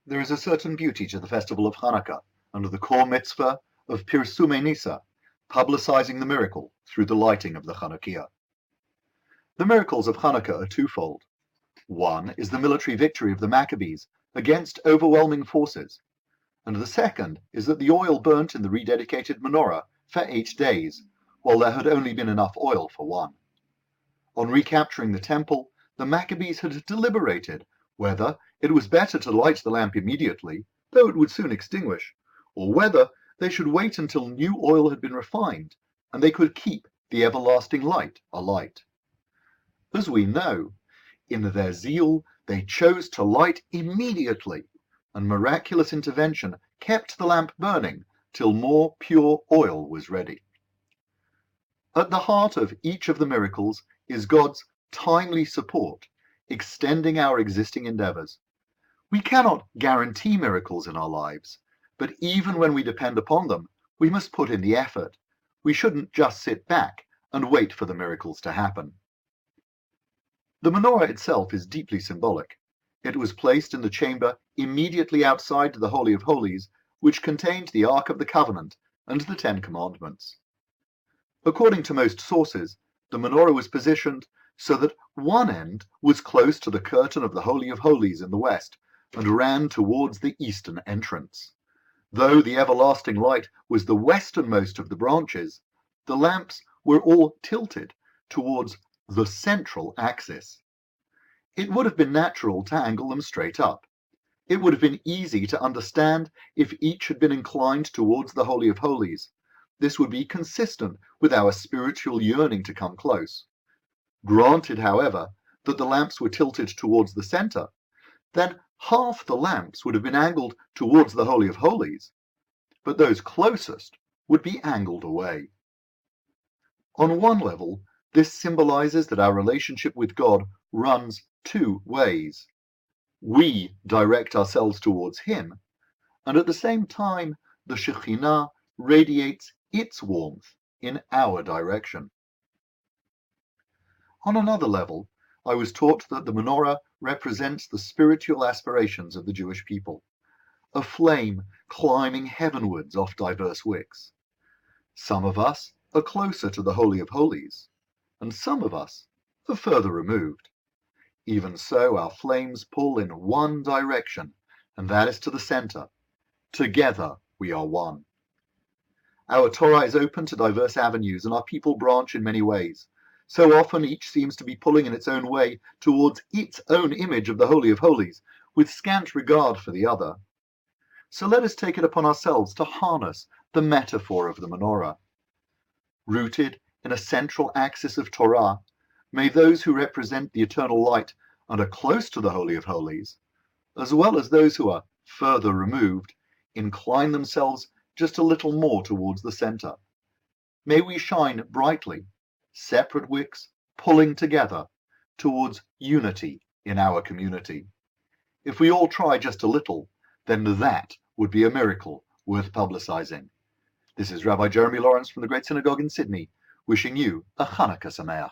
There is a certain beauty to the festival of Chanukah under the core mitzvah of Pirsumei Nisa, publicizing the miracle through the lighting of the Chanukiah. The miracles of Chanukah are twofold. One is the military victory of the Maccabees against overwhelming forces, and the second is that the oil burnt in the rededicated Menorah for 8 days, while there had only been enough oil for one. On recapturing the temple, the Maccabees had deliberated whether it was better to light the lamp immediately, though it would soon extinguish, or whether they should wait until new oil had been refined, and they could keep the everlasting light alight. As we know, in their zeal they chose to light immediately, and miraculous intervention kept the lamp burning till more pure oil was ready. At the heart of each of the miracles is God's timely support, extending our existing endeavors. We cannot guarantee miracles in our lives, but even when we depend upon them, we must put in the effort. We shouldn't just sit back and wait for the miracles to happen. The menorah itself is deeply symbolic. It was placed in the chamber immediately outside the Holy of Holies, which contained the Ark of the Covenant and the 10 Commandments. According to most sources, the menorah was positioned so that one end was close to the curtain of the Holy of Holies in the west and ran towards the eastern entrance. Though the everlasting light was the westernmost of the branches, the lamps were all tilted towards the central axis. It would have been natural to angle them straight up. It would have been easy to understand if each had been inclined towards the Holy of Holies. This would be consistent with our spiritual yearning to come close. Granted, however, that the lamps were tilted towards the center, then half the lamps would have been angled towards the Holy of Holies, but those closest would be angled away. On one level, this symbolizes that our relationship with God runs 2 ways. We direct ourselves towards Him, and at the same time, the Shekhinah radiates its warmth in our direction. On another level, I was taught that the menorah represents the spiritual aspirations of the Jewish people, a flame climbing heavenwards off diverse wicks. Some of us are closer to the Holy of Holies, and some of us are further removed. Even so, our flames pull in one direction, and that is to the center. Together we are one. Our Torah is open to diverse avenues, and our people branch in many ways. So often each seems to be pulling in its own way towards its own image of the Holy of Holies, with scant regard for the other. So let us take it upon ourselves to harness the metaphor of the menorah. Rooted in a central axis of Torah, may those who represent the eternal light and are close to the Holy of Holies, as well as those who are further removed, incline themselves just a little more towards the center. May we shine brightly, separate wicks pulling together towards unity in our community. If we all try just a little, then that would be a miracle worth publicizing. This is Rabbi Rabbi Lawrence from the Great Synagogue in Sydney, wishing you a Chanukah Sameach.